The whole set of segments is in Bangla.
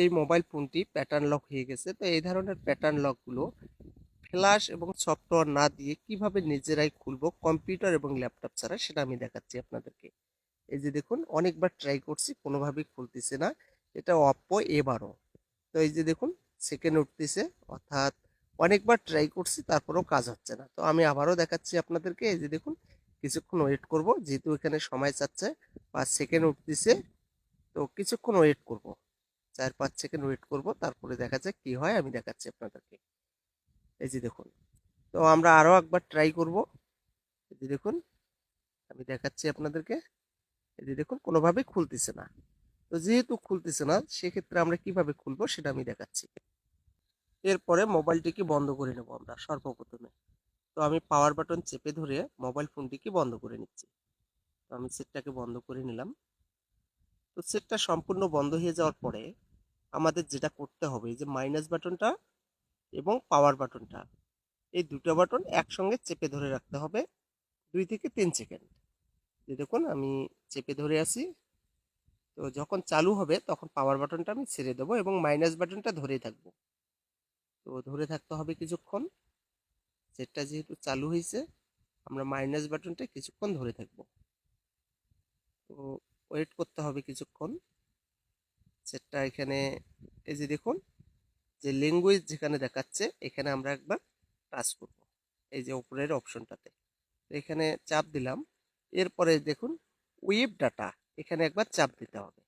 এই মোবাইল ফোনটি প্যাটার্ন লক হয়ে গেছে। তো এই ধরনের প্যাটার্ন লকগুলো ফ্ল্যাশ এবং সফটওয়্যার না দিয়ে কিভাবে নিজেরাই খুলবো কম্পিউটার এবং ল্যাপটপ ছাড়া, সেটা আমি দেখাচ্ছি আপনাদেরকে। এই যে দেখুন, অনেকবার ট্রাই করছি, কোনোভাবেই খুলতেছে না। এটা অপ্পো A12। তো এই যে দেখুন, সেকেন্ড উঠতেছে, অর্থাৎ অনেকবার ট্রাই করছি তারপরেও কাজ হচ্ছে না। তো আমি আবারও দেখাচ্ছি আপনাদেরকে। এই যে দেখুন, কিছুক্ষণ ওয়েট করব, যেহেতু এখানে সময় চাচ্ছে। 5 সেকেন্ড উঠতেছে, তো কিছুক্ষণ ওয়েট করব, 4-5 সেকেন্ড ওয়েট করব, তারপরে দেখা যাক কি হয়, আমি দেখাচ্ছি আপনাদেরকে। এই যে দেখুন, তো আমরা আরও একবার ট্রাই করব। এই যে দেখুন, আমি দেখাচ্ছি আপনাদেরকে। এই যে দেখুন, কোনোভাবেই খুলতেছে না। তো যেহেতু খুলতেছে না, সেক্ষেত্রে আমরা কিভাবে খুলবো সেটা আমি দেখাচ্ছি। এরপরে মোবাইলটিকে বন্ধ করে নেব আমরা সর্বপ্রথমে। তো আমি পাওয়ার বাটন চেপে ধরে মোবাইল ফোনটিকে বন্ধ করে নিচ্ছি। তো আমি সেটটাকে বন্ধ করে নিলাম। তো সেটটা সম্পূর্ণ বন্ধ হয়ে যাওয়ার পরে আমাদের যেটা করতে হবে, এই যে মাইনাস বাটনটা এবং পাওয়ার বাটনটা, এই দুটো বাটন একসঙ্গে চেপে ধরে রাখতে হবে 2 থেকে 3 সেকেন্ড। যে দেখুন, আমি চেপে ধরে আছি। তো যখন চালু হবে তখন পাওয়ার বাটনটা আমি ছেড়ে দেবো এবং মাইনাস বাটনটা ধরেই থাকবো। তো ধরে থাকতে হবে কিছুক্ষণ। সেটটা যেহেতু চালু হয়েছে, আমরা মাইনাস বাটনটা কিছুক্ষণ ধরে থাকবো। তো ওয়েট করতে হবে কিছুক্ষণ। সেটটা এখানে, এই যে দেখুন, যে ল্যাঙ্গুয়েজ যেখানে দেখাচ্ছে এখানে আমরা একবার টাচ করব, এই যে উপরের অপশনটাতে। তো এখানে চাপ দিলাম। এরপরে দেখুন, ওয়েব ডাটা, এখানে একবার চাপ দিতে হবে।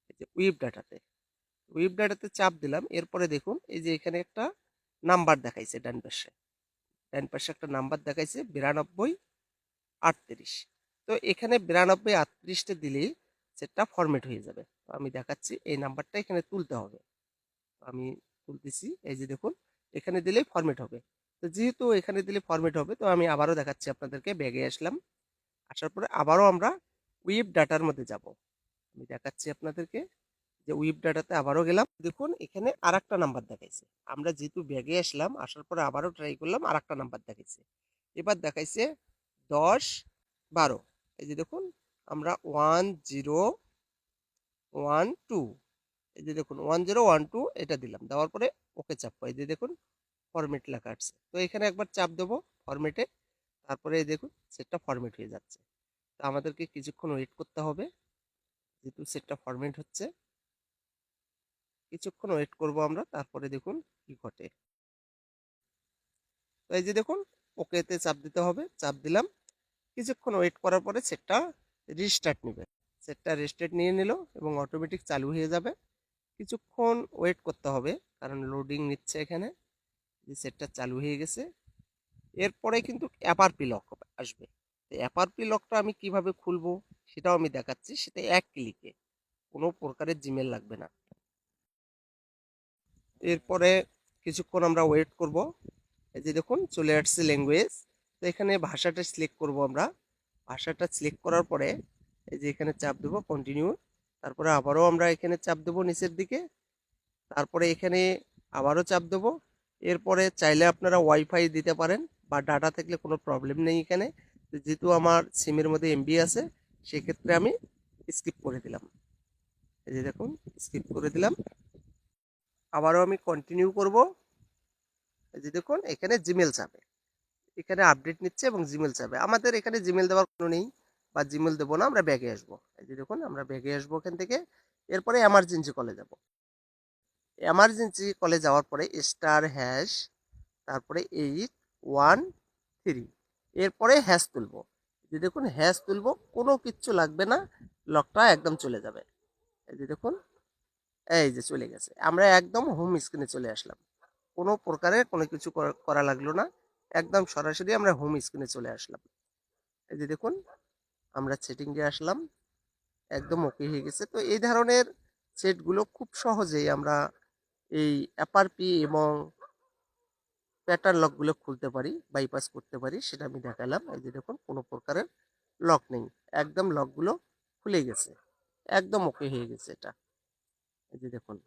এই যে ওয়েব ডাটাতে চাপ দিলাম। এরপরে দেখুন, এই যে এখানে একটা নাম্বার দেখাইছে ডান পাশে একটা নাম্বার দেখাইছে 9238। তো এখানে 9238টা দিলেই সেটটা ফরম্যাট হয়ে যাবে। তো আমি দেখাচ্ছি, এই নাম্বারটা এখানে তুলতে হবে। আমি তুলতেছি। এই যে দেখুন, এখানে দিলেই ফরম্যাট হবে। তো যেহেতু এখানে দিলে ফরম্যাট হবে, তো আমি আবারও দেখাচ্ছি আপনাদেরকে। ব্যাগে আসলাম, আসার পরে আবারও আমরা ওয়েব ডাটার মধ্যে যাব। আমি দেখাচ্ছি আপনাদেরকে, যে ওয়েব ডাটাতে আবারও গেলাম। দেখুন, এখানে আরেকটা নাম্বার দেখাইছে। আমরা যেহেতু ব্যাগে আসলাম, আসার পরে আবারও ট্রাই করলাম, আরেকটা নাম্বার দেখাইছে। এবার দেখাইছে 1012। এই যে দেখুন, আমরা 1012, এই যে দেখুন 1012 এটা দিলাম। দেওয়ার পরে ওকে চাপ, এই যে দেখুন ফরম্যাট লেখা আসছে। তো এখানে একবার চাপ দেবো ফরম্যাটে। তারপরে এই দেখুন, সেটটা ফরম্যাট হয়ে যাচ্ছে। তো আমাদেরকে কিছুক্ষণ ওয়েট করতে হবে, যেহেতু সেটটা ফরম্যাট হচ্ছে। কিছুক্ষণ ওয়েট করব আমরা, তারপরে দেখুন কি ঘটে। তো এই যে দেখুন, ওকেতে চাপ দিতে হবে, চাপ দিলাম। কিছুক্ষণ ওয়েট করার পরে সেটটা রিস্টার্ট নেবে। সেটটা রিস্টার্ট নিয়ে নিল এবং অটোমেটিক চালু হয়ে যাবে। কিছুক্ষণ ওয়েট করতে হবে, কারণ লোডিং নিচ্ছে এখানে। যে সেটটা চালু হয়ে গেছে। এরপরে কিন্তু অ্যাপারপি লক আসবে। তো অ্যাপারপি লকটা আমি কিভাবে খুলবো সেটাও আমি দেখাচ্ছি। সেটা এক ক্লিকে, কোনো প্রকারের জিমেল লাগবে না। এরপরে কিছুক্ষণ আমরা ওয়েট করব। এই যে দেখুন, চলে আসছে ল্যাঙ্গুয়েজ। তো এখানে ভাষাটা সিলেক্ট করব আমরা। ভাষাটা সিলেক্ট করার পরে এই যে এখানে চাপ দেবো কন্টিনিউ। তারপরে আবারও আমরা এখানে চাপ দেবো নিচের দিকে। তারপরে এখানে আবারও চাপ দেবো। এরপরে চাইলে আপনারা ওয়াইফাই দিতে পারেন বা ডাটা থাকলে কোনো প্রবলেম নেই এখানে। যেহেতু আমার সিমের মধ্যে এমবি আছে, সেক্ষেত্রে আমি স্কিপ করে দিলাম। এই যে দেখুন, স্কিপ করে দিলাম। আবারও আমি কন্টিনিউ করব। এই যে দেখুন, এখানে জিমেল চাবে, এখানে আপডেট নিচ্ছে এবং জিমেল চাবে। আমাদের এখানে জিমেল দেওয়ার কোনো নেই বা জিমেল দেবো না, আমরা ব্যাগে আসবো। এই যে দেখুন, আমরা ব্যাগে আসবো এখান থেকে। এরপরে এমার্জেন্সি কলে যাব। এমার্জেন্সি কলে যাওয়ার পরে *#, তারপরে 813, এরপরে হ্যাশ তুলবো। যে দেখুন, হ্যাশ তুলবো, কোনো কিচ্ছু লাগবে না, লকটা একদম চলে যাবে। এই যে দেখুন, এই যে চলে গেছে। আমরা একদম হোম স্ক্রিনে চলে আসলাম, কোনো প্রকারের কোনো কিছু করা লাগলো না। একদম সরাসরি আমরা হোম স্ক্রিনে চলে আসলাম। এই যে দেখুন, আমরা সেটিংয়ে আসলাম, একদম ওকে হয়ে গেছে। তো এই ধরনের সেটগুলো খুব সহজেই আমরা এই অ্যাপারপি এবং প্যাটার্ন লকগুলো খুলতে পারি, বাইপাস করতে পারি, সেটা আমি দেখালাম। এই যে দেখুন, কোনো প্রকারের লক নেই, একদম লকগুলো খুলে গেছে, একদম ওকে হয়ে গেছে এটা। এই যে দেখুন।